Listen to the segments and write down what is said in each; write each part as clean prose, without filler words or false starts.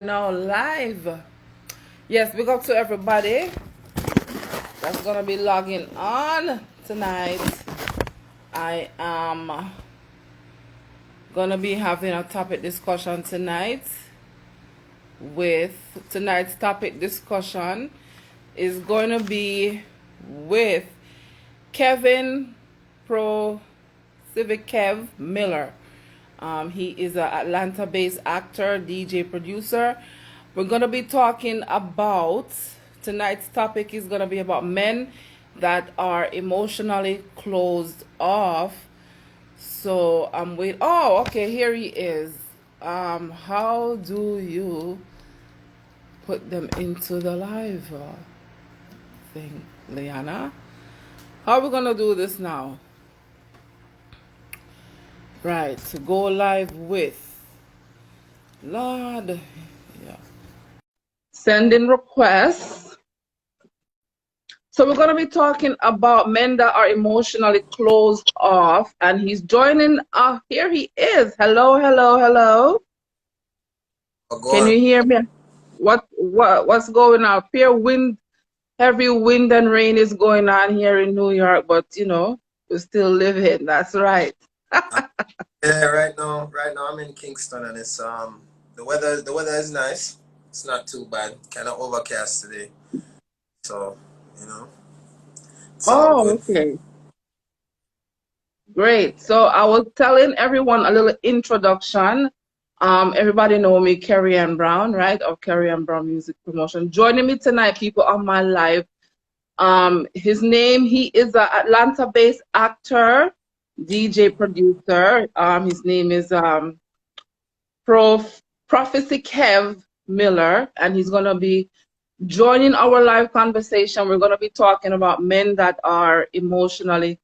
Now live. Yes, big up to everybody that's gonna be logging on tonight. I am gonna be having a topic discussion tonight. With tonight's topic discussion is going to be with Kevin Pro Civic Kev Miller. He is an Atlanta-based actor, DJ, producer. We're going to be talking about, tonight's topic is going to be about men that are emotionally closed off. So I'm waiting. Oh, okay, here he is. How do you put them into the live thing, Liana? How are we going to do this now? Right, to go live with. Lord, yeah. Sending requests. So we're going to be talking about men that are emotionally closed off, and he's joining. Here he is. Hello, hello, hello. Oh, go Can on. you hear me? What's going on? Heavy wind and rain is going on here in New York, but we still live it. That's right. Uh, Yeah, right now I'm in Kingston and it's the weather is nice. It's not too bad. Kind of overcast today. So, you know, it's all Oh, good. okay. Great. So I was telling everyone a little introduction. Everybody know me, Carrie Ann Brown, right? Of Carrie Ann Brown Music Promotion. Joining me tonight, people, on my live. He is an Atlanta-based actor, DJ, producer. His name is Profisi Kev Miller, and he's gonna be joining our live conversation. We're gonna be talking about men that are emotionally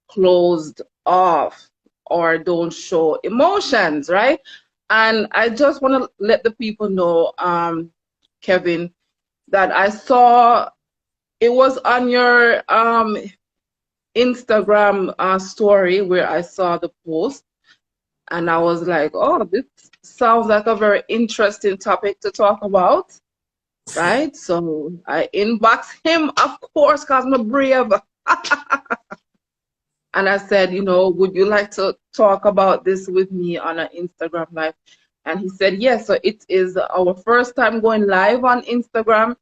closed off or don't show emotions, right? And I just want to let the people know, Kevin, that I saw it was on your Instagram story where I saw the post, and I was like, oh, this sounds like a very interesting topic to talk about, right? So I inboxed him, of course, because I'm brave. And I said, would you like to talk about this with me on an Instagram live? And he said, yes. So it is our first time going live on Instagram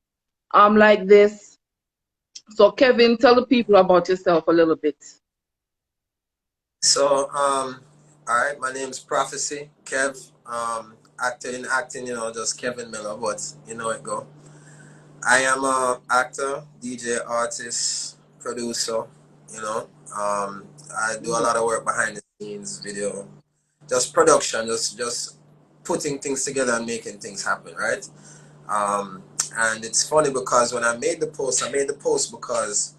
like this. So Kevin, tell the people about yourself a little bit. So, all right, my name's Prophecy, Kev. Acting, just Kevin Miller, but you know it go. I am a actor, DJ, artist, producer, you know. I do a lot of work behind the scenes, video, just production, just putting things together and making things happen, right? Um, and it's funny because when I made the post because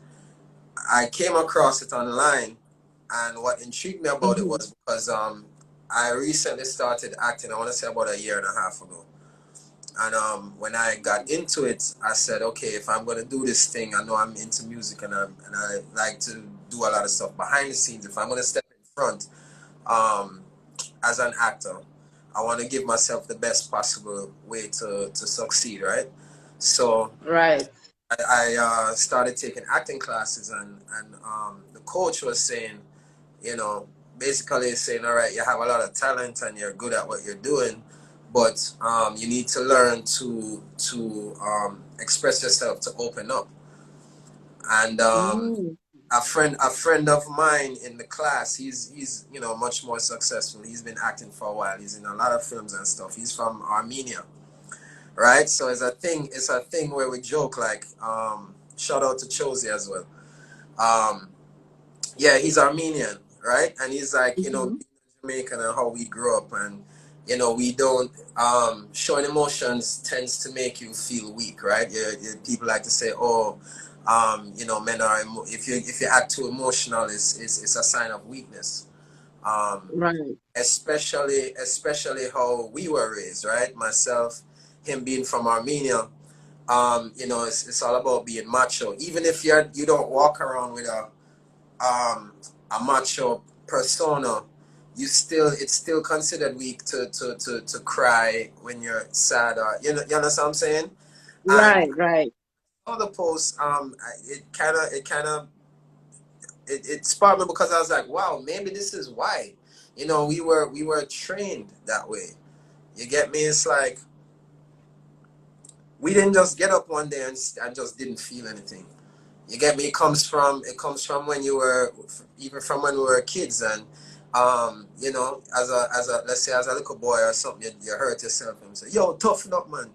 I came across it online, and what intrigued me about it Mm-hmm. was because I recently started acting. I want to say about a year and a half ago. And when I got into it, I said, okay, if I'm gonna do this thing, I know I'm into music and I like to do a lot of stuff behind the scenes. If I'm gonna step in front, um, as an actor, I want to give myself the best possible way to succeed, right? So Right. I started taking acting classes, and the coach was saying, you know, basically saying, all right, you have a lot of talent and you're good at what you're doing, but you need to learn to express yourself, to open up. And Mm. a friend of mine in the class, he's much more successful. He's been acting for a while. He's in a lot of films and stuff. He's from Armenia, right? So it's a thing where we joke like, shout out to Chosi as well. Um, yeah, he's Armenian, right? And he's like, Mm-hmm. being Jamaican and how we grew up, and we don't showing emotions tends to make you feel weak, right? People like to say, oh, men are if you act too emotional, it's a sign of weakness. Um, Right. especially how we were raised, right? Myself, him being from Armenia, it's all about being macho. Even if you don't walk around with um, a macho persona, it's still considered weak to cry when you're sad, or you understand what I'm saying? And Right, right, other posts, it sparked me because I was like, wow, maybe this is why, we were trained that way. You get me? It's like we didn't just get up one day and just didn't feel anything. You get me? It comes from when you were, even from when we were kids, and as a let's say as a little boy or something, you hurt yourself and say, yo, toughen up, man,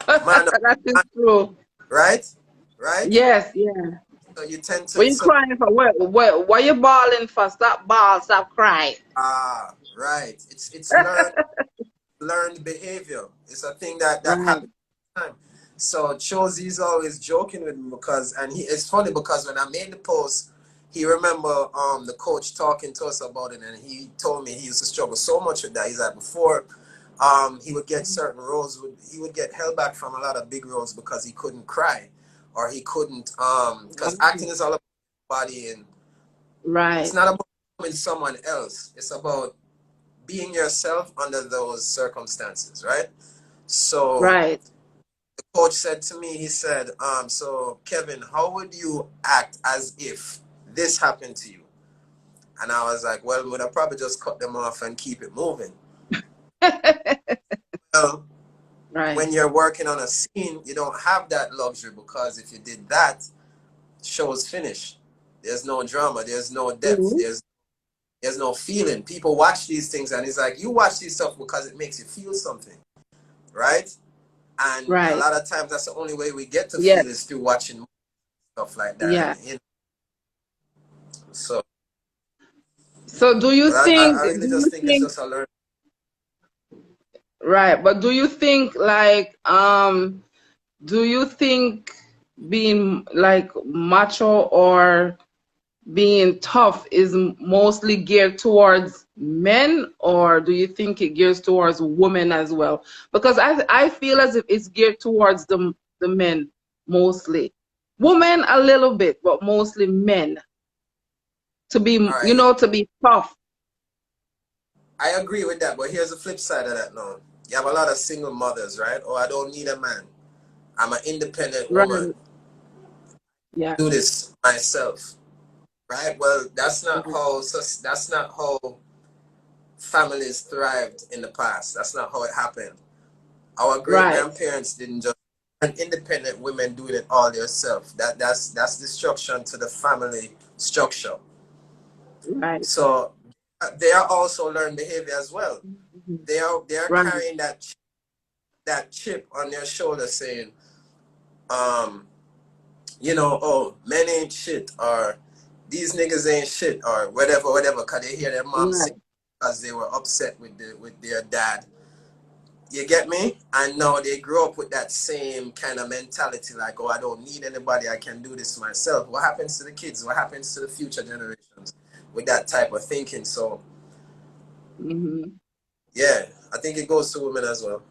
man up, that is man, true. right, right. Yes, yeah. So you tend What to, you crying for? What you bawling for? Stop ball, stop crying. right. It's learned behavior. It's a thing that Right. happens all the time. So Chosy's always joking with me because, and it's funny because when I made the post, he remember the coach talking to us about it, and he told me he used to struggle so much with that. He's like, before he would get certain roles, he would get held back from a lot of big roles because he couldn't cry, or he couldn't because acting is all about body, and it's Right, not about becoming someone else. It's about being yourself under those circumstances, right? So right. the coach said to me, he said, so Kevin, how would you act as if this happened to you? And I was like, well, would I probably just cut them off and keep it moving? Well, Right. when you're working on a scene, you don't have that luxury, because if you did that, show's finished. There's no drama, there's no depth, Mhm. there's no feeling. People watch these things and it's like, you watch these stuff because it makes you feel something, right? And a Right. lot of times that's the only way we get to Yes. feel is through watching stuff like that. Yeah. And so, So do you but think I really just think it's just a learn. right, but do you think like do you think being like macho or being tough is mostly geared towards men, or do you think it gears towards women as well? Because I feel as if it's geared towards the men mostly. Women a little bit, but mostly men to be, All right, to be tough. I agree with that, but here's the flip side of that now. You have a lot of single mothers, right? Oh, I don't need a man. I'm an independent woman. Right. Yeah. Do this myself, right? Well, Right. that's not how families thrived in the past. That's not how it happened. Our great Right. grandparents didn't just, and independent women doing it all themselves. That's destruction to the family structure. Right. So they are also learned behavior as well. Mhm. They are Right. carrying that chip on their shoulder, saying, um, oh, men ain't shit, or these niggas ain't shit, or whatever, because they hear their mom say Right. because they were upset with their dad. You get me? And now they grow up with that same kind of mentality, like, oh, I don't need anybody, I can do this myself. What happens to the kids? What happens to the future generations with that type of thinking? So, Hmm. yeah, I think it goes to women as well.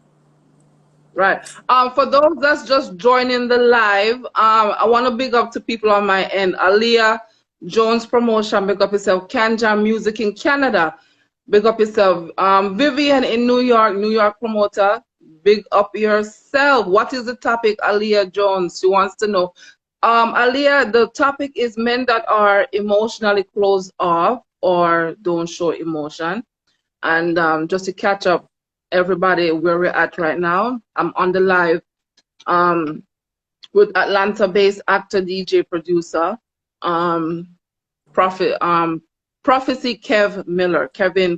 Right. For those that's just joining the live, I want to big up to people on my end. Aaliyah Jones Promotion, big up yourself. Kanja Music in Canada, big up yourself. Vivian in New York promoter, big up yourself. What is the topic, Aaliyah Jones? She wants to know. Aaliyah, the topic is men that are emotionally closed off or don't show emotion. And just to catch up everybody where we're at right now, I'm on the live um, with Atlanta-based actor, DJ, producer, um, Prophet, Profisi Kevin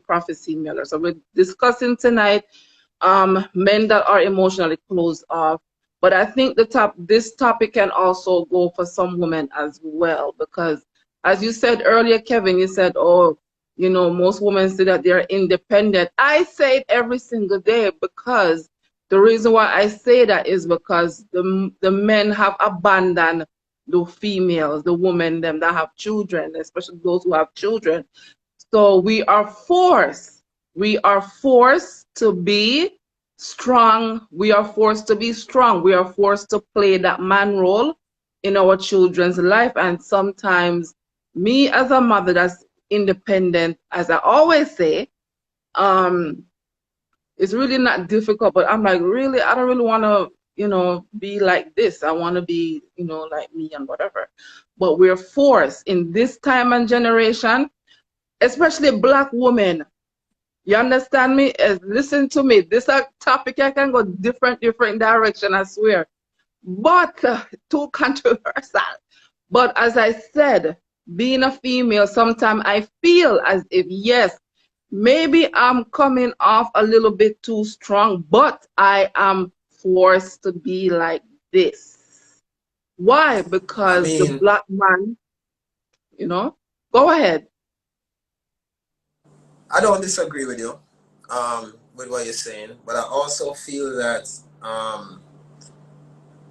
Profisi Miller. So we're discussing tonight men that are emotionally closed off. But I think this topic can also go for some women as well, because as you said earlier, Kevin, you said, oh, most women say that they're independent. I say it every single day, because the reason why I say that is because the men have abandoned the females, the women, them that have children, especially those who have children. So we are forced to be strong. We are forced to be strong. We are forced to play that man role in our children's life. And sometimes me as a mother, that's independent, as I always say. It's really not difficult, but I'm like, really, I don't really want to, be like this. I want to be, like me and whatever. But we're forced in this time and generation, especially Black women. You understand me? Listen to me. This topic I can go different direction, I swear. But too controversial. But as I said, being a female, sometimes I feel as if, yes, maybe I'm coming off a little bit too strong, but I am forced to be like this. Why? I Because the mean, Black man, go ahead. I don't disagree with you, with what you're saying, but I also feel that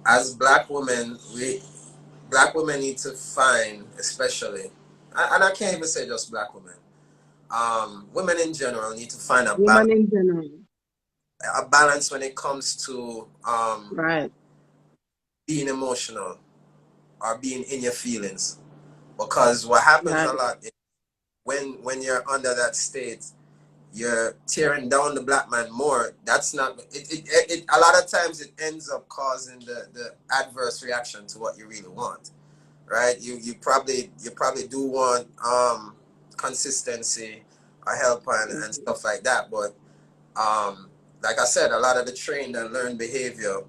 as black women need to find, especially, and I can't even say just black women, women in general need to find Women in general. a balance when it comes to Right, being emotional or being in your feelings, because what happens a right. lot is when you're under that state, you're tearing down the black man more. That's not it. A lot of times it ends up causing the adverse reaction to what you really want, right? You probably do want consistency or help and stuff like that, but like I said, a lot of the trained and learned behavior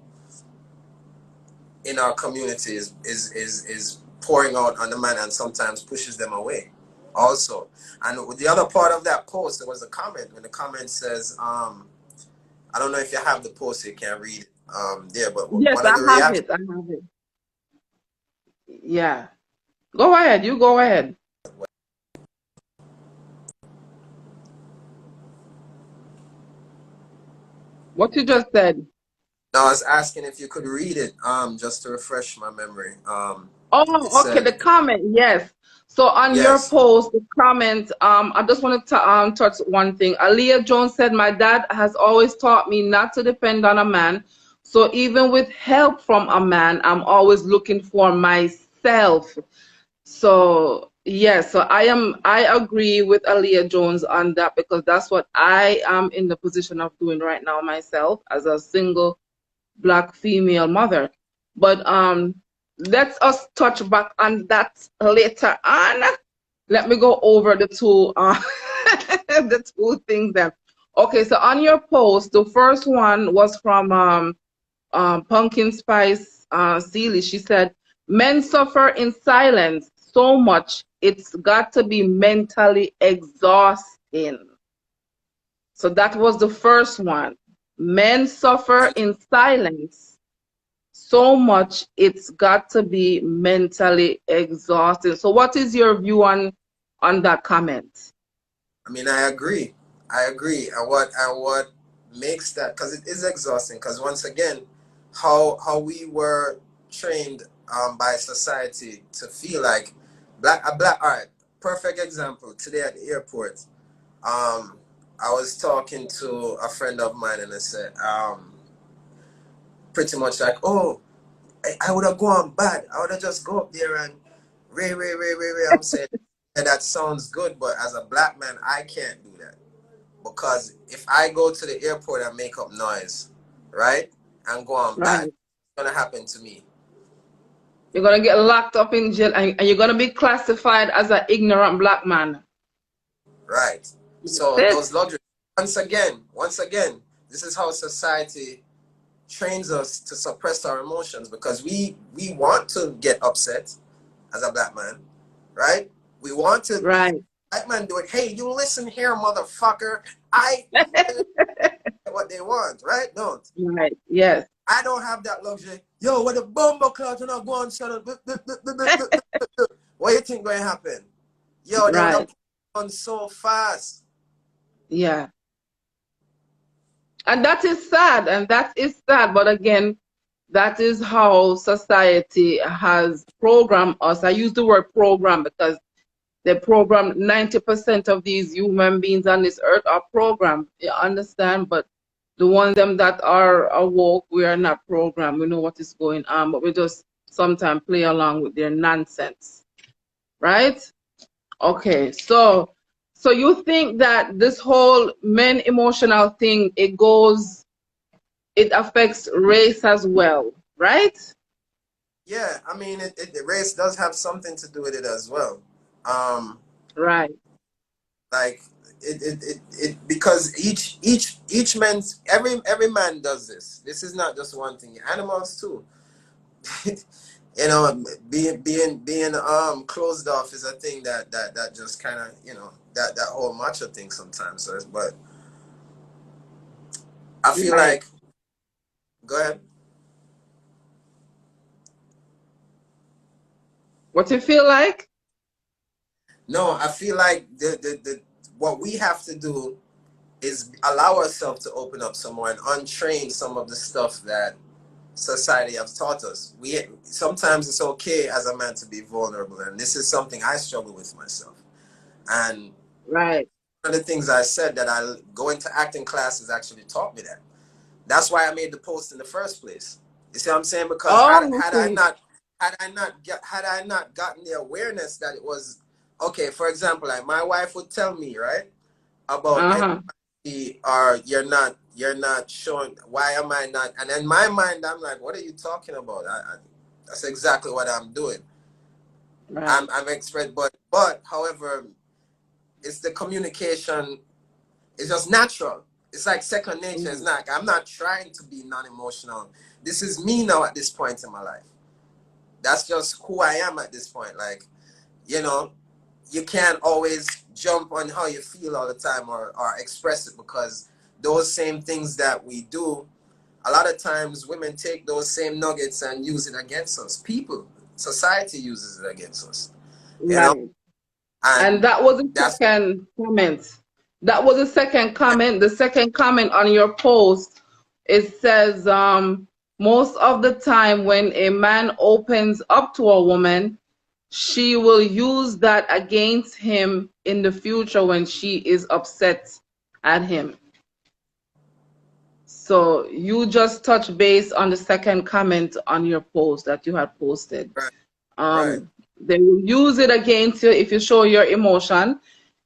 in our community is pouring out on the man and sometimes pushes them away also. And with the other part of that post, there was a comment, and the comment says, I don't know if you have the post, you can't read it there, but Yes, one of I the have reactions, it. I have it. Yeah. Go ahead. You go ahead. What you just said. now I was asking if you could read it, just to refresh my memory. It Oh, okay, said, the comment, yes. So on your yes, post, the comment, I just wanted to touch one thing. Aaliyah Jones said, "My dad has always taught me not to depend on a man. So even with help from a man, I'm always looking for myself." So yes, so I agree with Aaliyah Jones on that, because that's what I am in the position of doing right now myself as a single Black female mother. But let us touch back on that later on. Let me go over the two the two things then. Okay, so on your post, the first one was from Pumpkin Spice Sealy. She said, "Men suffer in silence so much, it's got to be mentally exhausting." So that was the first one. Men suffer in silence so much, it's got to be mentally exhausting. So what is your view on that comment? I mean, I agree. I agree. And what makes that, because it is exhausting. Because once again, how we were trained by society to feel like a black. All right, perfect example. Today at the airport, I was talking to a friend of mine, and I said, pretty much like, oh, I would have gone bad. I would have just go up there and ray. I'm saying, yeah, that sounds good, but as a black man, I can't do that. Because if I go to the airport and make up noise, right, and go on bad, Right. it's gonna happen to me, You're gonna get locked up in jail, and you're gonna be classified as an ignorant Black man. right? So That's those luxuries, once again, this is how society trains us to suppress our emotions, because we want to get upset as a black man, right? We want to be right. black man do it. Hey, you listen here, motherfucker. I what they want, right? Don't. Right. Yes. I don't have that luxury. Yo, what the bumbo clouds when I go on shut up. What you think going to happen? Yo, they would have Right. put on so fast. Yeah. And that is sad, and that is sad. But again, that is how society has programmed us. I use the word program because they program 90% of these human beings on this earth are programmed. You understand? But the ones them that are awoke, we are not programmed. We know what is going on, but we just sometimes play along with their nonsense. Right? Okay, so you think that this whole men emotional thing, it affects race as well, right? Yeah, I mean, the race does have something to do with it as well. Um, Right. like because each man's every man does this. This is not just one thing. Animals too. You know, being closed off is a thing that just kind of, you know, that whole macho thing sometimes. So, but I feel Right. like, go ahead. What you feel like? No, I feel like the what we have to do is allow ourselves to open up some more and untrain some of the stuff that society has taught us. We sometimes it's okay as a man to be vulnerable, and this is something I struggle with myself. And Right. one of the things I said that I going to acting classes actually taught me that. That's why I made the post in the first place. You see what I'm saying? Because Oh, okay. had I not gotten the awareness that it was okay. For example, like my wife would tell me, right, about Uh-huh. or you're not showing, why am I not, and in my mind I'm like, what are you talking about? That's exactly what I'm doing. Right. I'm express, but however, it's the communication. It's just natural. It's like second nature. It's Mhm. not, I'm not trying to be non-emotional. This is me now at this point in my life. That's just who I am at this point. Like, you know, you can't always jump on how you feel all the time, or express it, because those same things that we do, a lot of times women take those same nuggets and use it against us. People, society uses it against us, you know, Right. And and that was the that's second comment. That was the second comment. The second comment on your post, it says, most of the time when a man opens up to a woman, she will use that against him in the future when she is upset at him. So you just touch base on the second comment on your post that you had posted. right, right. They will use it against you if you show your emotion.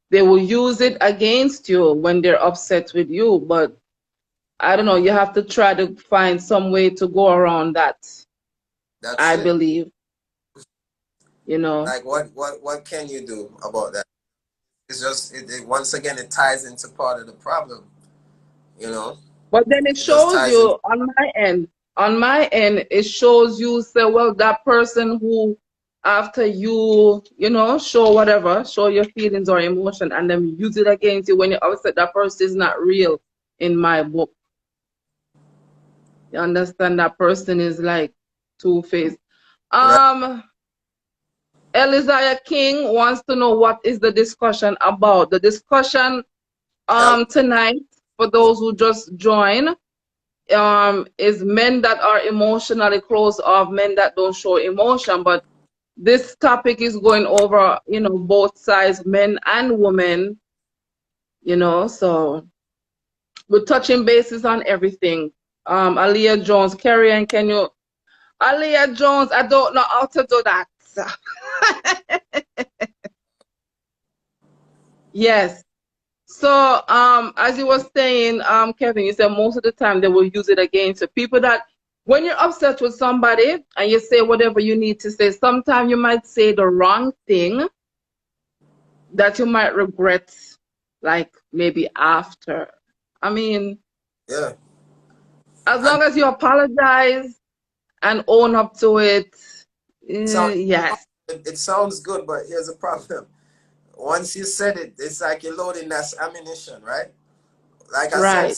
They will use it against you when they're upset with you. But I don't know, you have to try to find some way to go around that, That's I it. believe, you know. Like, what can you do about that? It's just once again it ties into part of the problem. You know, But then it it just shows ties into you on my end, it shows you say, well, that person who after you, show whatever, show your feelings or emotion and then use it against you when you're upset, that person is not real in my book. You understand? That person is like two-faced. right. Elizabeth King wants to know what is the discussion about. The discussion Yeah, tonight, for those who just join, is men that are emotionally closed off, men that don't show emotion. But this topic is going over, both sides, men and women, so we're touching bases on everything. Aaliyah Jones, Carrie, and can you, Aaliyah Jones, I don't know how to do that. Yes. So, as you were saying, Kevin, you said most of the time they will use it against you. People that, when you're upset with somebody and you say whatever you need to say, sometimes you might say the wrong thing that you might regret, like maybe after. I mean, yeah. as And long as you apologize and own up to it, so yes, it sounds good, but here's a problem. Once you said it, it's like you're loading that ammunition, right? Like I said,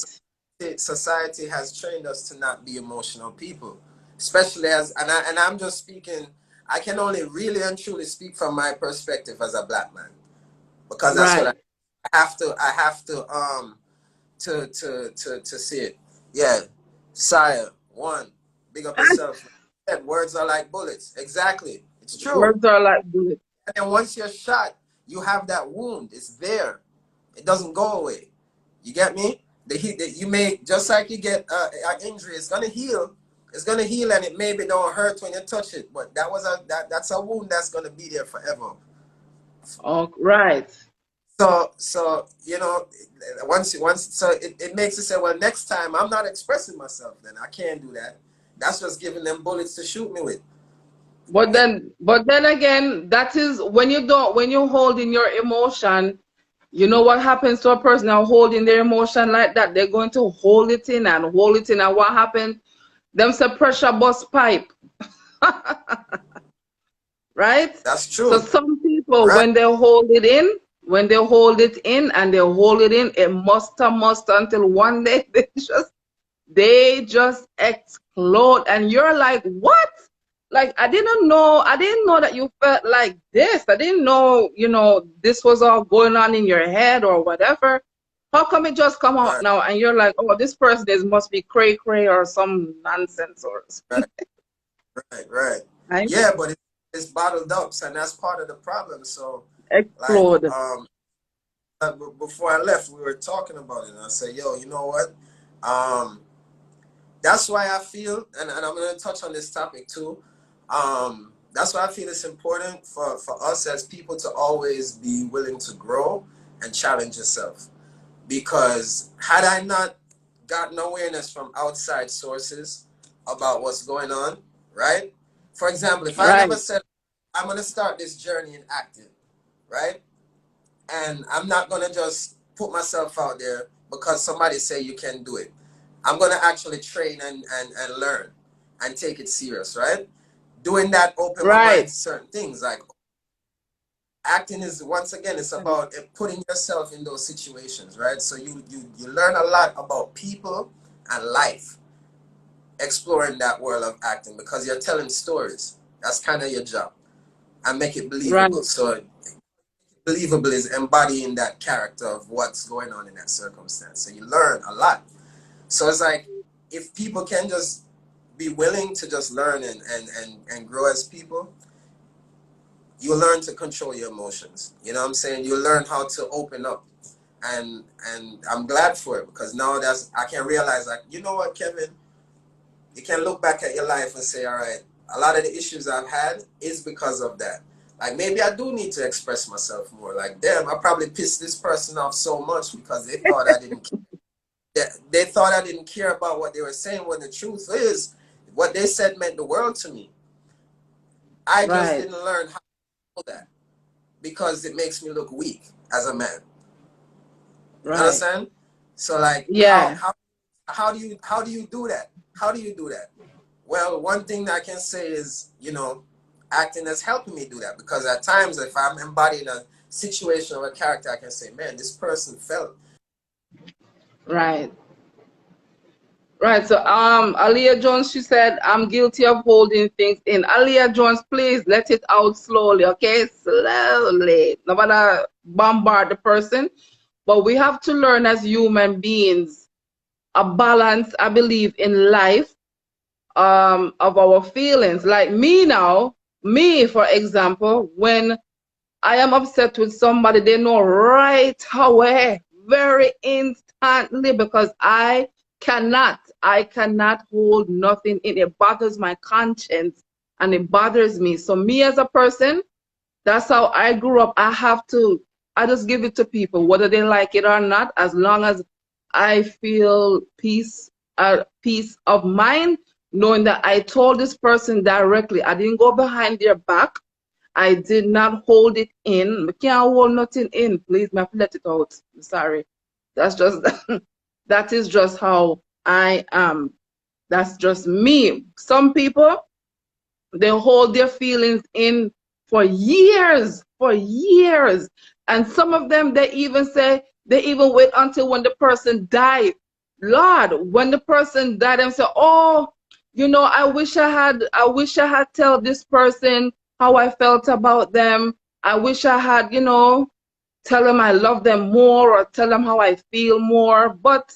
right, society has trained us to not be emotional people, especially and I'm just speaking. I can only really and truly speak from my perspective as a black man, because that's what right. I have to see it. Yeah, sire, one, big up yourself. Words are like bullets. Exactly, it's true. Words are like bullets. And then once you're shot, you have that wound. It's there. It doesn't go away. You get me? The heat that you may, just like you get an injury, it's gonna heal. It's gonna heal, and it maybe don't hurt when you touch it. But that's a wound that's gonna be there forever. Oh, right. So so it makes you say, well, next time I'm not expressing myself. Then I can't do that. That's just giving them bullets to shoot me with. But then again, that is when you don't, when you hold in your emotion, you know what happens to a person now holding their emotion like that? They're going to hold it in and hold it in. And what happens? Them say pressure bust pipe, right? That's So true. some people, Right. when they hold it in and they hold it in, it must until one day they just explode. And you're like, what? Like, I didn't know that you felt like this. I didn't know, this was all going on in your head or whatever. How come it just come out Right. now and you're like, oh, this person is must be cray cray or some nonsense or Right. Right. Right. I Yeah, but it's bottled up, and that's part of the problem. So, like, explode. before I left, we were talking about it, and I said, "Yo, you know what? Um, that's why I feel, and I'm gonna touch on this topic too. That's why I feel it's important for us as people to always be willing to grow and challenge yourself. Because had I not gotten awareness from outside sources about what's going on, right? For example, if I never Right, said I'm gonna start this journey in acting, right? And I'm not gonna just put myself out there because somebody say you can do it. I'm gonna actually train and learn and take it serious, right? Doing that open my mind right, to certain things. Like acting is, once again, it's about putting yourself in those situations, right? So you learn a lot about people and life, exploring that world of acting because you're telling stories. That's kind of your job, and make it right, believable. So believable is embodying that character of what's going on in that circumstance. So you learn a lot. So it's like if people can just be willing to just learn and grow as people, you learn to control your emotions. You know what I'm saying? You learn how to open up. And I'm glad for it because now that's I can realize, like, you know what, Kevin, you can look back at your life and say, all right, a lot of the issues I've had is because of that. Like maybe I do need to express myself more. Like, damn, I probably pissed this person off so much because they thought I didn't they thought I didn't care about what they were saying, when the truth is what they said meant the world to me. I just right, didn't learn how to do that because it makes me look weak as a man. You right. understand? So like Yeah, how do you do that? How do you do that? Well, one thing that I can say is, acting has helped me do that because at times if I'm embodying a situation or a character, I can say, man, this person felt. right. Right. So Aaliyah Jones, she said, I'm guilty of holding things in. Aaliyah Jones, please let it out slowly, okay? Slowly. Nobody bombard the person. But we have to learn as human beings a balance, I believe, in life, of our feelings. Like me now, me, for example, when I am upset with somebody, they know right away, very instantly, because I cannot hold nothing in. It bothers my conscience and it bothers me. So me as a person, that's how I grew up. I just give it to people, whether they like it or not, as long as I feel peace of mind, knowing that I told this person directly. I didn't go behind their back. I did not hold it in. I can't hold nothing in. Please, me have to let it out. I'm sorry. That's just that is just how I am. That's just me. Some people, they hold their feelings in for years. And some of them, they even wait until when the person died. Lord, when the person died, they say, oh, I wish I had tell this person how I felt about them. I wish I had, tell them I love them more or tell them how I feel more. But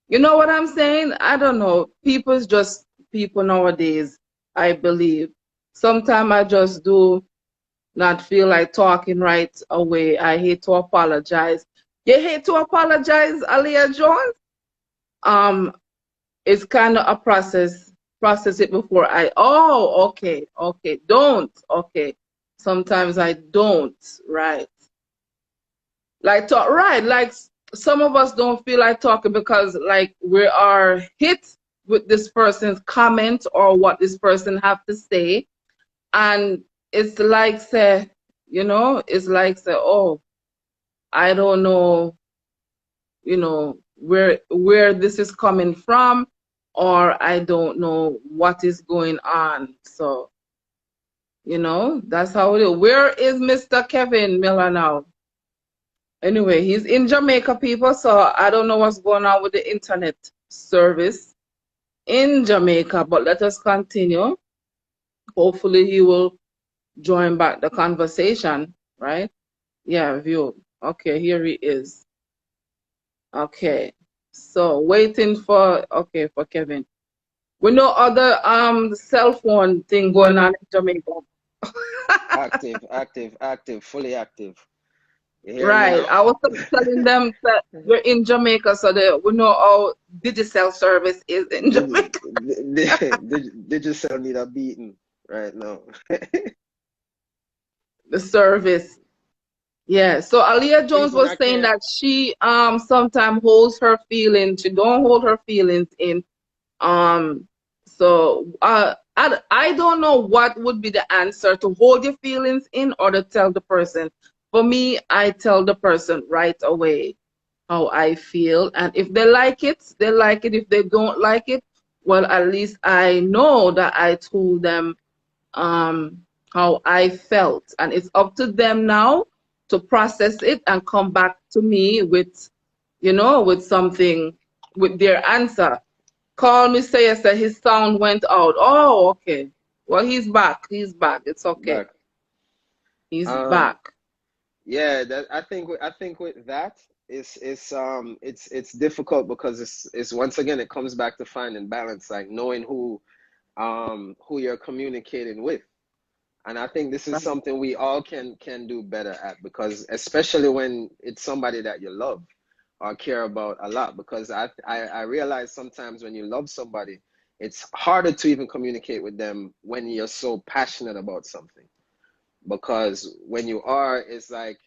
you know what I'm saying? I don't know. People's just people nowadays, I believe. Sometimes I just do not feel like talking right away. I hate to apologize. You hate to apologize, Aliyah Jones? Um, it's kind of a process. Process it before I. Oh, okay, okay. Don't. Okay. Sometimes I don't, right? Like talk, right? Like some of us don't feel like talking because like we are hit with this person's comment or what this person have to say, and it's like say, it's like say, oh, I don't know, where this is coming from, or I don't know what is going on. So, that's how it is. Where is Mr. Kevin Miller now? Anyway, he's in Jamaica, people, so I don't know what's going on with the internet service in Jamaica, but let us continue. Hopefully he will join back the conversation, right? Yeah, view. Okay, here he is. Okay. So waiting for Kevin. We know other cell phone thing going on in Jamaica. Active, fully active. You hear me Right. now? I was telling them that we're in Jamaica, so that we know how digital service is in Digi, Jamaica. Digicel need a beating right now. The service. Yeah. So Aliyah Jones Reason was I saying can't. that she sometimes holds her feelings. She don't hold her feelings in. So I don't know what would be the answer, to hold your feelings in or to tell the person. For me, I tell the person right away how I feel, and if they like it, they like it. If they don't like it, well, at least I know that I told them how I felt, and it's up to them now to process it and come back to me with, with something, with their answer. Call me, say yes, that his sound went out. Oh, okay. Well, he's back. He's back. It's okay. Back. He's Um, back. yeah, that I think with that it's difficult because it's once again it comes back to finding balance, like knowing who you're communicating with. And I think this is Right. something we all can do better at, because especially when it's somebody that you love or care about a lot, because I realize sometimes when you love somebody, it's harder to even communicate with them when you're so passionate about something. Because when you are, it's like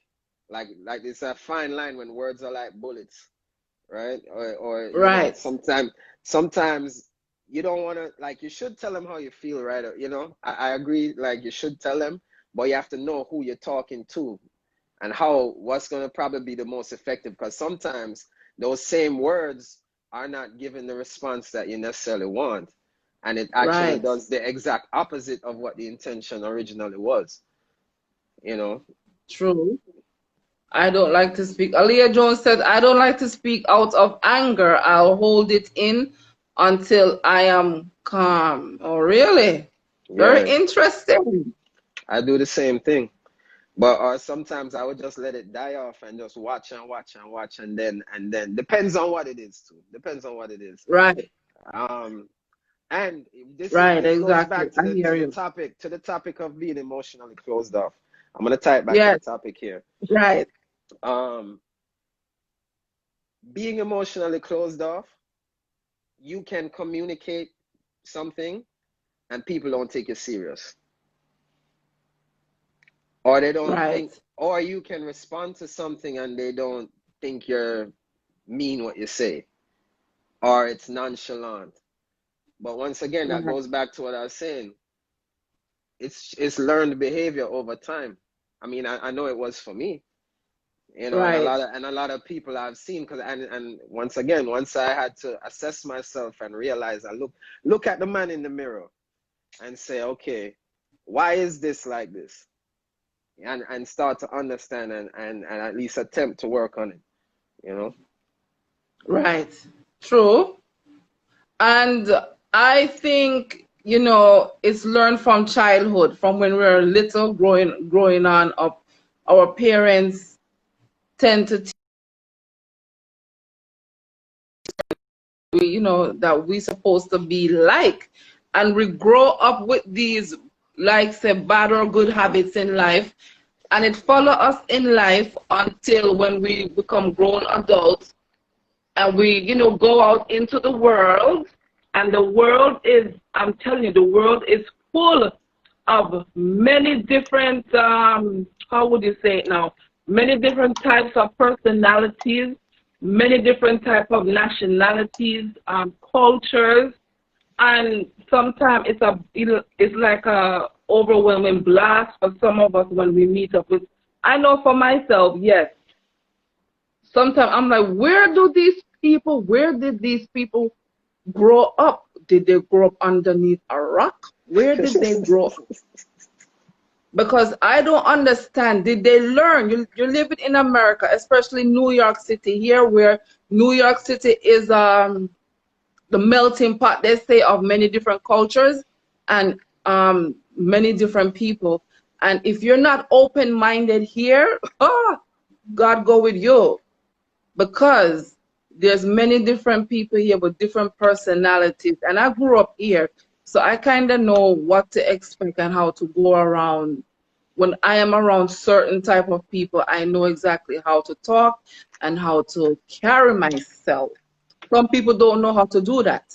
it's a fine line when words are like bullets, right? Or Right. sometimes you don't want to, like, you should tell them how you feel, right? I agree, like, you should tell them, but you have to know who you're talking to and what's going to probably be the most effective, because sometimes those same words are not giving the response that you necessarily want, and it actually Right. does the exact opposite of what the intention originally was, you know. True. I don't like to speak. Aaliyah Jones said, I don't like to speak out of anger. I'll hold it in until I am calm. Oh, really? Very Yeah, interesting. I do the same thing. But sometimes I would just let it die off and just watch and watch and watch, and then depends on what it is too. Depends on what it is. Right. Um, and Right. this goes Exactly. back to I the hear you. topic of being emotionally closed off. I'm gonna tie it back to the Yes. topic here. Right. Um, being emotionally closed off, you can communicate something and people don't take it serious, or they don't Right. think, or you can respond to something and they don't think you're mean what you say, or it's nonchalant. But once again, that Right. goes back to what I was saying. It's learned behavior over time. I mean, I know it was for me, and Right. a lot of people I've seen, because and once again, once I had to assess myself and realize, I look at the man in the mirror and say, okay, why is this like this? And start to understand and at least attempt to work on it, you know? Right. True. And I think, it's learned from childhood, from when we were little, growing on up. Our parents tend to teach, that we supposed to be like. And we grow up with these, like, say, bad or good habits in life. And it follow us in life until when we become grown adults, and we, go out into the world, and the world is, I'm telling you, the world is full of many different, how would you say it now? Many different types of personalities, many different type of nationalities, cultures, and sometimes it's like a overwhelming blast for some of us when we meet up with. I know for myself, yes. Sometimes I'm like, where did these people grow up? Did they grow up underneath a rock? Where did they grow up? Because I don't understand. Did they learn? You live in America, especially New York City here, where New York City is the melting pot, they say, of many different cultures and many different people. And if you're not open-minded here, oh, God go with you, because there's many different people here with different personalities. And I grew up here, so I kind of know what to expect and how to go around. When I am around certain type of people, I know exactly how to talk and how to carry myself. Some people don't know how to do that.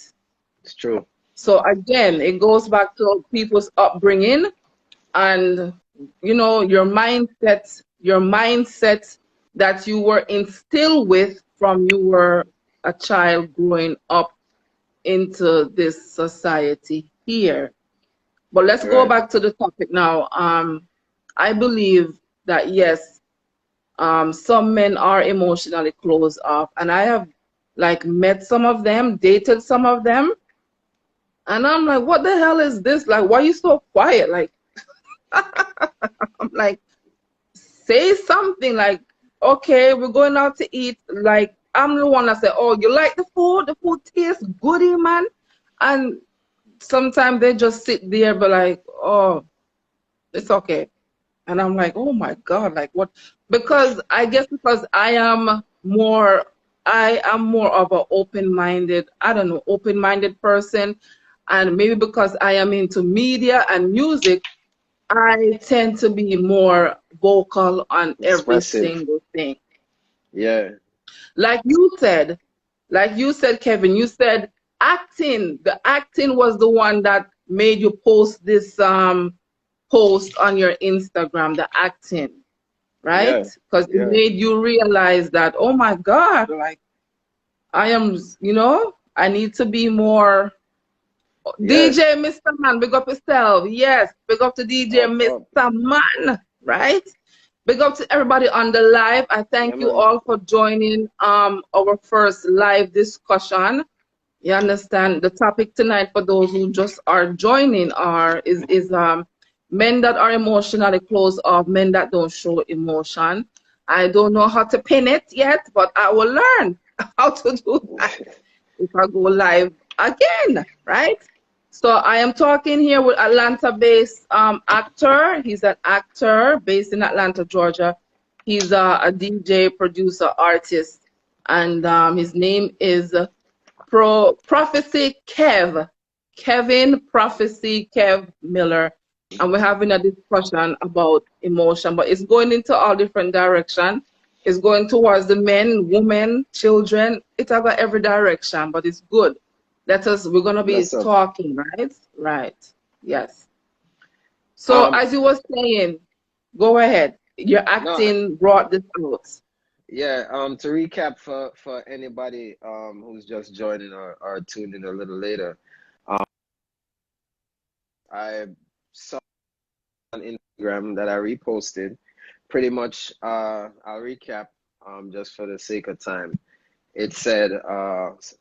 It's true. So again, it goes back to people's upbringing and your mindset that you were instilled with from you were a child growing up into this society here. But let's go Right. back to the topic now. I believe that yes, some men are emotionally closed off, and I have like met some of them, dated some of them, and I'm like, what the hell is this? Like, why are you so quiet? Like, I'm like, say something. Like, okay, we're going out to eat. Like, I'm the one that say, oh, you like the food? The food tastes goody, man. And sometimes they just sit there, but like, oh, it's okay. And I'm like, oh my God, like what? Because I guess because I am more of an open-minded, I don't know, open-minded person. And maybe because I am into media and music, I tend to be more vocal on every Expressive. single thing. Yeah. Like you said, Kevin, you said acting. The acting was the one that made you post this post on your Instagram, the acting, right? Yeah. Because it Yeah. made you realize that, oh my God, like I am, I need to be more. Yeah. DJ Mr. Man, big up yourself. Yes, big up to DJ Up, up. Mr. Man, right? Big up to everybody on the live. I Yeah, thank you man. all for joining our first live discussion. You understand the topic tonight for those who just are joining is men that are emotionally closed off, men that don't show emotion. I don't know how to pin it yet, but I will learn how to do that if I go live again, right? So I am talking here with Atlanta-based actor. He's an actor based in Atlanta, Georgia. He's a DJ, producer, artist, and his name is Profisi Kevin Profisi Kev Miller. And we're having a discussion about emotion, but it's going into all different directions. It's going towards the men, women, children. It's about every direction, but it's good. We're going to be Bless up. talking, right? Right. Yes. So Um, as you were saying, go ahead. Your no, acting brought this out. yeah, to recap for anybody who's just joining or tuned in a little later, I saw on Instagram that I reposted. Pretty much, I'll recap just for the sake of time. It said,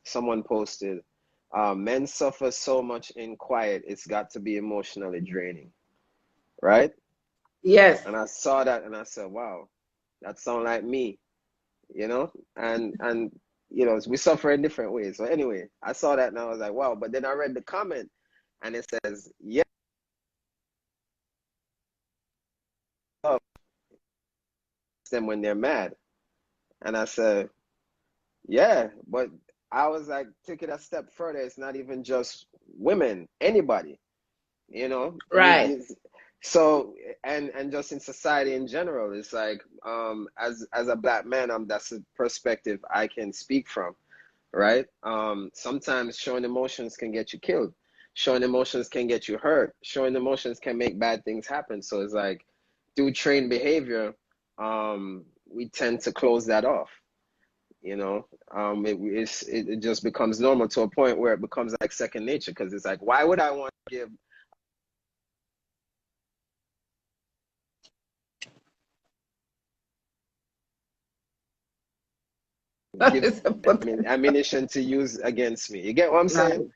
someone posted, men suffer so much in quiet, it's got to be emotionally draining, right? Yes. And I saw that and I said, wow, that sounds like me, you know? And we suffer in different ways. So anyway, I saw that and I was like, wow. But then I read the comment and it says, yes, love them when they're mad. And I said, yeah, but I was like, take it a step further. It's not even just women, anybody, you know? Right. So and just in society in general, it's like as a black man, that's a perspective I can speak from, right? Sometimes showing emotions can get you killed. showing emotions can get you hurt. Showing emotions can make bad things happen. So it's like, through trained behavior, we tend to close that off. It just becomes normal to a point where it becomes like second nature, because it's like, why would I want to give ammunition to use against me? You get what I'm saying?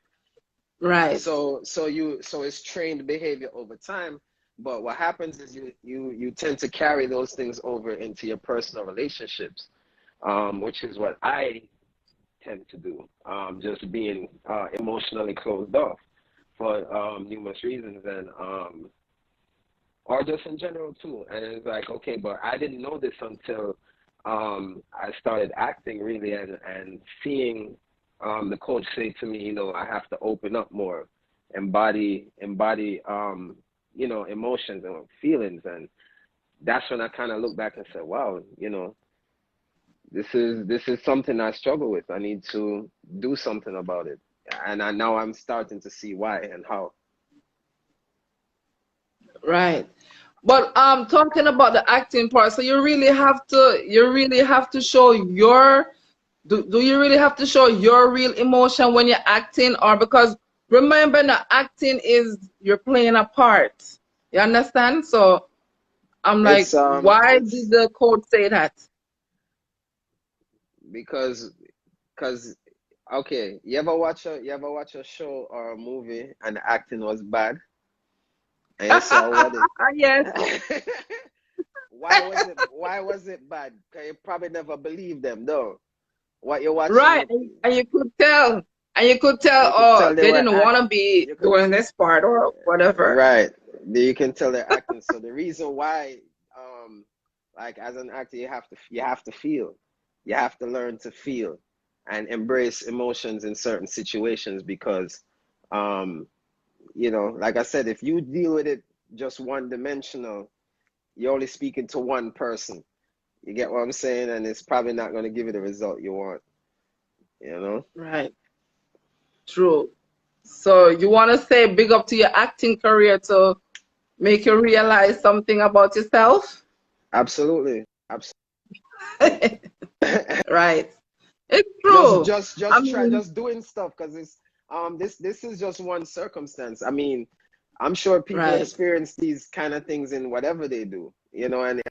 Right. So it's trained behavior over time, but what happens is you tend to carry those things over into your personal relationships, which is what I tend to do, just being emotionally closed off for numerous reasons, and or just in general too. And it's like, okay, but I didn't know this until I started acting really, and seeing the coach say to me, I have to open up more, embody emotions and feelings. And that's when I kind of look back and said, wow, this is something I struggle with. I need to do something about it. And now I'm starting to see why and how. Right. But talking about the acting part, so you really have to show your do you really have to show your real emotion when you're acting? Or because remember, the acting is you're playing a part. You understand? So I'm like, why did the coach say that? Because okay, you ever watch a show or a movie and the acting was bad? And you say, what yes. Why was it bad? Because you probably never believed them, though. What you're watching, right? And you could tell, oh, they didn't want to be doing this part or whatever. Right. You can tell they're acting. So the reason why, like as an actor, you have to feel. You have to learn to feel and embrace emotions in certain situations, because, like I said, if you deal with it just one dimensional, you're only speaking to one person. You get what I'm saying? And it's probably not going to give you the result you want, Right. True. So you want to say big up to your acting career to make you realize something about yourself? Absolutely. Right. It's true. Just try doing stuff, because it's this is just one circumstance. I mean, I'm sure people experience these kind of things in whatever they do, and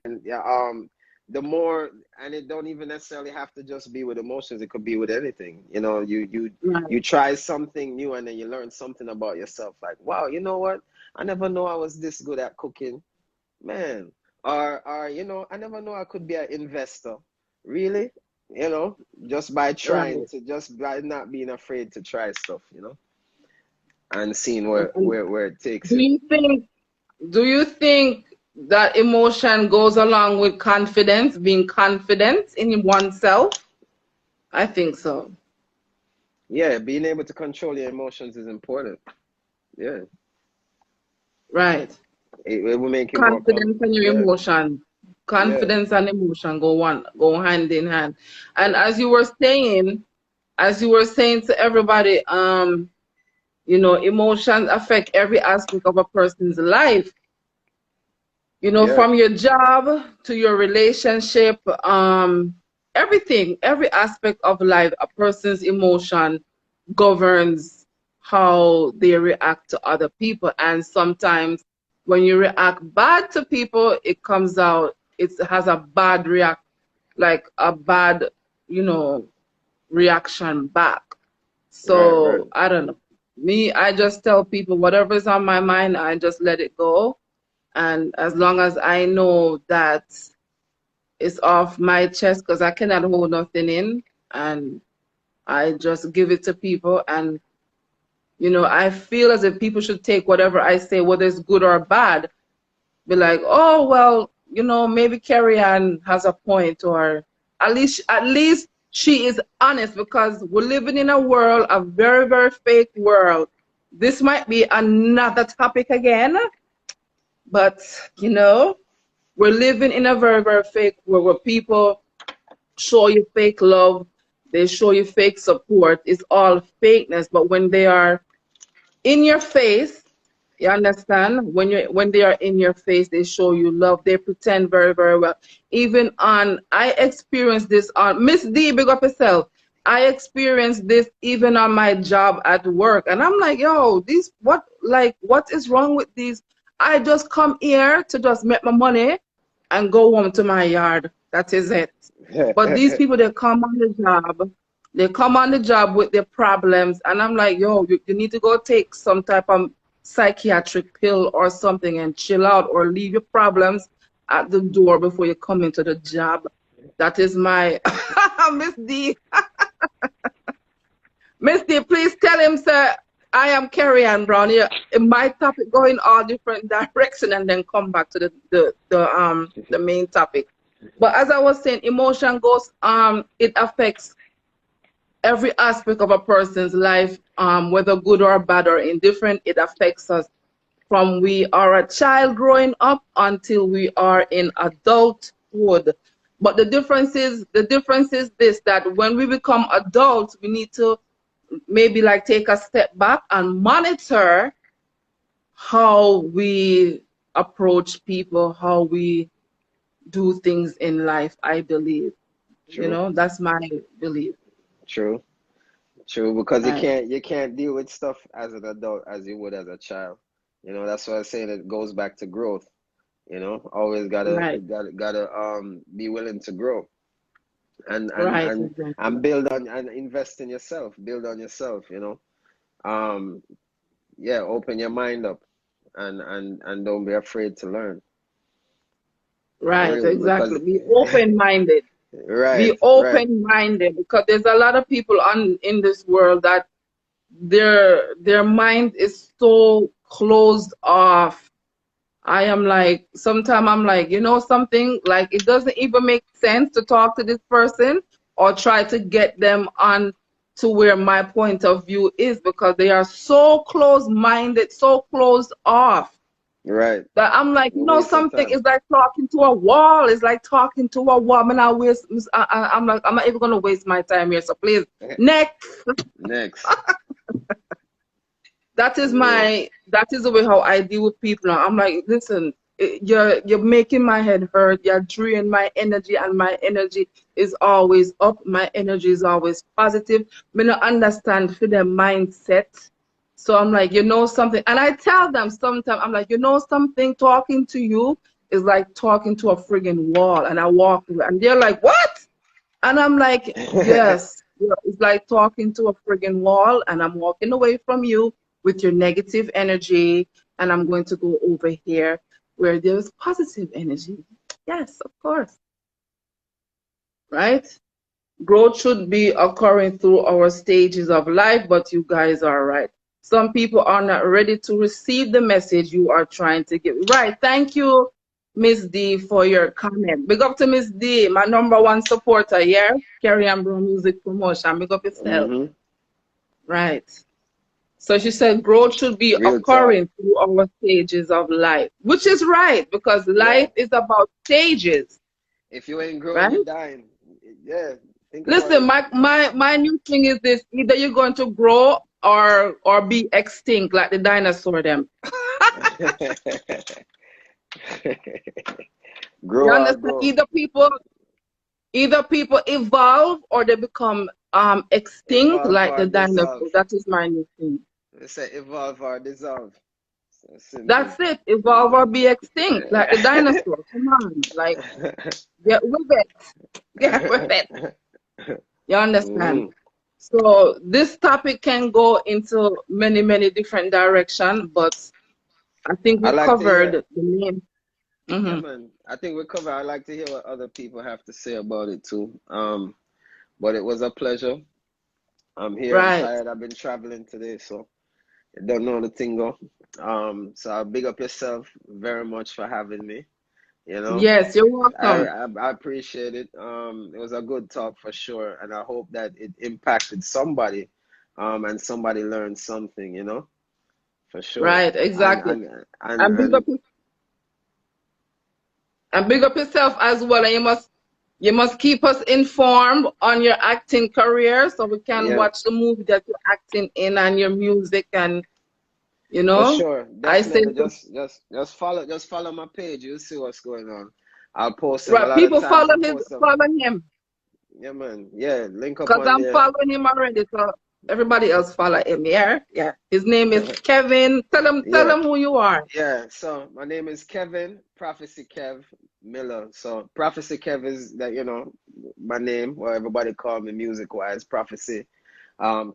the more, and it don't even necessarily have to just be with emotions. It could be with anything. You try something new, and then you learn something about yourself. Like, wow, you know what? I never know I was this good at cooking, man. Or I never know I could be an investor. Really? Just by trying to, just by not being afraid to try stuff, and seeing where it takes you. Do you think that emotion goes along with confidence, being confident in oneself? I think so. Yeah, being able to control your emotions is important. Yeah. Right. It will make you confidence and your emotion. Confidence and emotion go hand in hand. And as you were saying to everybody, emotions affect every aspect of a person's life. From your job to your relationship, everything, every aspect of life, a person's emotion governs how they react to other people. And sometimes when you react bad to people, it comes out, it has a bad reaction back. So I don't know. Me, I just tell people whatever's on my mind, I just let it go. And as long as I know that it's off my chest, because I cannot hold nothing in, and I just give it to people. And, I feel as if people should take whatever I say, whether it's good or bad, be like, oh, well, maybe Carrie Ann has a point, or at least she is honest, because we're living in a world, a very, very fake world. This might be another topic again. But, we're living in a very, very fake world where people show you fake love. They show you fake support. It's all fakeness. But when they are in your face. You understand? When they are in your face, they show you love. They pretend very, very well. Even on, I experienced this on Miss D, big up yourself. I experienced this even on my job at work. And I'm like, yo, these what is wrong with these? I just come here to just make my money and go home to my yard. That is it. But these people, they come on the job with their problems, and I'm like, yo, you need to go take some type of psychiatric pill or something and chill out, or leave your problems at the door before you come into the job. That is my Miss D. Miss D, please tell him, sir, I am Carrie Ann Brown. Yeah, my topic going all different direction, and then come back to the main topic. But as I was saying, emotion goes it affects every aspect of a person's life, whether good or bad or indifferent. It affects us from we are a child growing up until we are in adulthood. But the difference is this, that when we become adults, we need to maybe like take a step back and monitor how we approach people, how we do things in life, I believe. True. You know, that's my belief. True. True. Because Right. you can't deal with stuff as an adult as you would as a child. You know, that's why I'm saying it goes back to growth. You know, always Right. gotta be willing to grow and and Right. and Exactly. and build on and invest in yourself. Build on yourself. You know, um, yeah, open your mind up and don't be afraid to learn. For Right. real, Exactly. because Be open-minded. right, Be right, open-minded, because there's a lot of people on in this world that their mind is so closed off. I am like, sometimes I'm like, you know something, like it doesn't even make sense to talk to this person or try to get them on to where my point of view is, because they are so closed-minded, so closed off. right. That I'm like, you know Waste of something, time. it's like talking to a wall. It's like talking to a wall. I'm like, I'm not even gonna waste my time here. So please, next. Next, yeah, That is the way how I deal with people now. I'm like, listen, you're making my head hurt. You're draining my energy, and my energy is always up. My energy is always positive. Me not understand for their mindset. So I'm like, you know something, and I tell them sometimes, I'm like, you know something, talking to you is like talking to a friggin' wall. And I walk away, and they're like, what? And I'm like, yes, yeah, it's like talking to a friggin' wall, and I'm walking away from you with your negative energy, and I'm going to go over here where there's positive energy. Yes, of course, right? Growth should be occurring through our stages of life, but you guys are right. Some people are not ready to receive the message you are trying to give. Right. Thank you, Miss D, for your comment. Big up to Miss D, my #1 supporter, yeah? Carry on Bro Music Promotion. Big up yourself. mm-hmm. Right. So she said growth should be Real talk. occurring through our stages of life, which is right, because Yeah. life is about stages, If you ain't growing, right? you're dying. Yeah. Think about Listen, it. my new thing is this: either you're going to grow or be extinct like the dinosaur them. You Grow or understand? go. Either people evolve or they become extinct Evolve like or the dinosaur. dissolve. That is my new thing. They say evolve or dissolve. So simple. That's it. Evolve or be extinct like the dinosaur. Come on, like get with it. Get with it. You understand? hmm So this topic can go into many, many different directions, but I think I we like to covered hear. the main. Yeah, Hmm. man. I think we cover. I like to hear what other people have to say about it too. But it was a pleasure. I'm here. I'm Right. tired. I've been traveling today, so I don't know the thing go. So I big up yourself very much for having me. You know, Yes, you're I, welcome. I I appreciate it. It was a good talk for sure, and I hope that it impacted somebody, and somebody learned something. You know, for sure. Right, And exactly. and and And and big up yourself as well. And you must keep us informed on your acting career so we can yeah, watch the movie that you're acting in and your music, and You For know, sure, I say definitely. to Just follow my page. You'll see what's going on. I'll post it. A right, lot of people times follow I post them. him Yeah, man. Yeah, link up because on I'm there. following him already. So everybody else follow him. Yeah, yeah. His name is Kevin. Tell Yeah. him who you are. Yeah, so my name is Kevin, Prophecy Kev Miller. So Prophecy Kev is that, my name, or everybody call me music wise, Prophecy.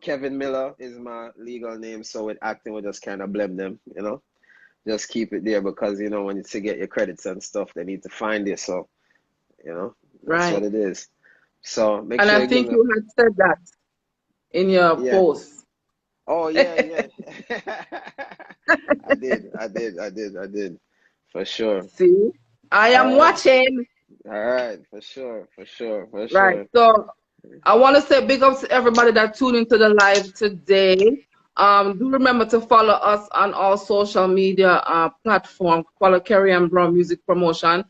Kevin Miller is my legal name, so with acting we just kind of blend them, just keep it there because when you to get your credits and stuff, they need to find you. So, that's what Right. it is. So make And sure I you give think me, you had said that in your yeah. post. Oh yeah, yeah. I did, for sure. See, I All am right. watching. All right, for sure, for sure, for Right. sure. So I want to say big up to everybody that tuned into the live today. Do remember to follow us on all social media platforms. Follow Kerry and Brown Music Promotion.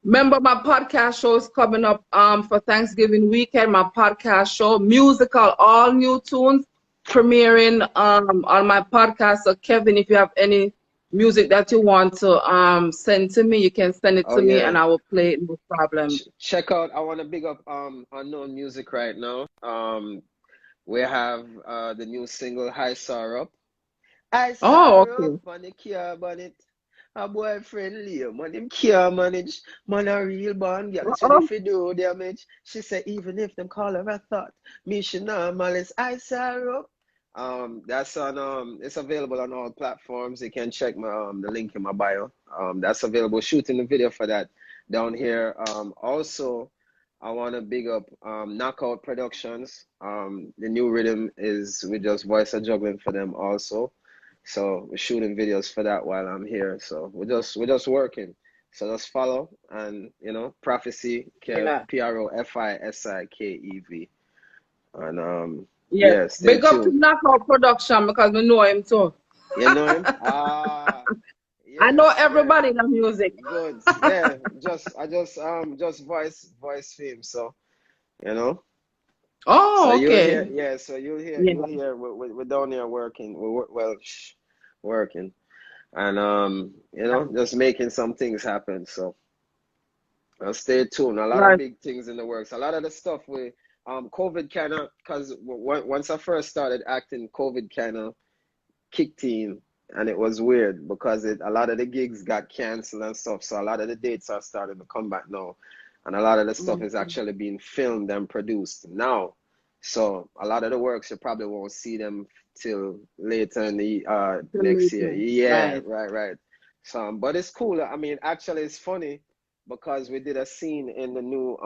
Remember, my podcast show is coming up for Thanksgiving weekend. My podcast show, musical, all new tunes, premiering on my podcast. So, Kevin, if you have any music that you want to send to me, you can send it Oh to me, yeah. and I will play it, no problem. Check out. I want to big up Unknown Music right now. We have the new single "High Up." I Oh, saw up okay. on the care bonnet. A boyfriend Liam, man, him care manage. Man, a real born girl. It's ready Uh-oh. for do damage. She said, even if them call her a thought, me she normal is I saw her up. That's on it's available on all platforms. You can check my the link in my bio. That's available. Shooting the video for that down here. Also I want to big up Knockout Productions. The new rhythm is we just voice a juggling for them also. So we're shooting videos for that while I'm here. So we're just working. So just follow and Prophecy Kev, Yeah. Profisikev. And Yes. yeah, stay Big up to tuned. Knockout Production because we know him too. You know him? I know Yes, yes. everybody in the music. Good. Yeah. Just voice him. So, you know. So Oh, you'll hear, okay. yeah, so Yeah. you'll hear we're down here working. Working. And just making some things happen. So stay tuned. A lot of Right. big things in the works. A lot of the stuff we COVID kind of because once I first started acting, COVID kind of kicked in, and it was weird because a lot of the gigs got canceled and stuff. So a lot of the dates are starting to come back now, and a lot of the stuff is Mhm. actually being filmed and produced now. So a lot of the works you probably won't see them till later in the next year. Yeah, Right. right. So, but it's cool. I mean, actually, it's funny because we did a scene in the new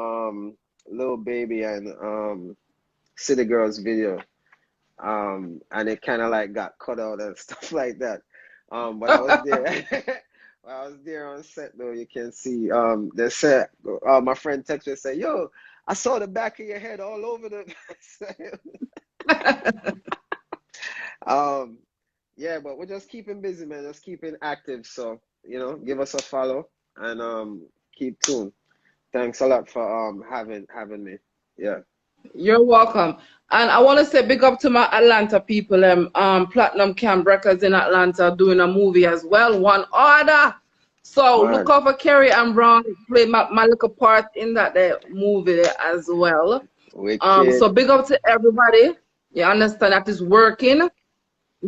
Lil Baby and City Girls video, and it kind of like got cut out and stuff like that. But I was there. I was there on set though. You can see they said my friend texted me and said, "Yo, I saw the back of your head all over the." um, yeah, but we're just keeping busy, man. Just keeping active. So give us a follow and keep tuned. Thanks a lot for having me. Yeah. You're welcome. And I want to say big up to my Atlanta people. Platinum Camp Records in Atlanta doing a movie as well. One order. So look Man, out for Kerry and Brown play my little part in that movie as well. So wicked. big up to everybody. You understand that is working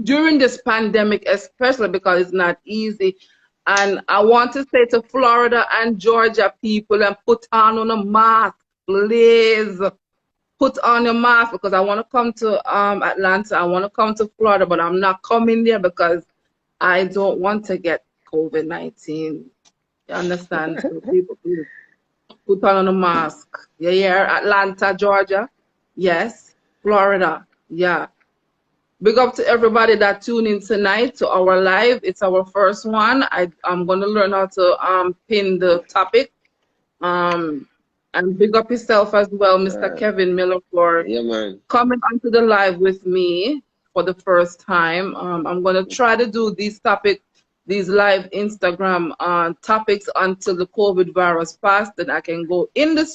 during this pandemic, especially because it's not easy. And I want to say to Florida and Georgia people and put on a mask, please. Put on your mask because I want to come to Atlanta. I want to come to Florida, but I'm not coming there because I don't want to get COVID-19. You understand? So people, please put on a mask. Yeah, yeah. Atlanta, Georgia. Yes. Florida. Yeah. Big up to everybody that tuned in tonight to our live. It's our first one. I'm going to learn how to pin the topic. Um, and big up yourself as well, Mr. Kevin Miller, for Yeah, man. coming onto the live with me for the first time. I'm going to try to do these live Instagram topics until the COVID virus passed, then I can go in the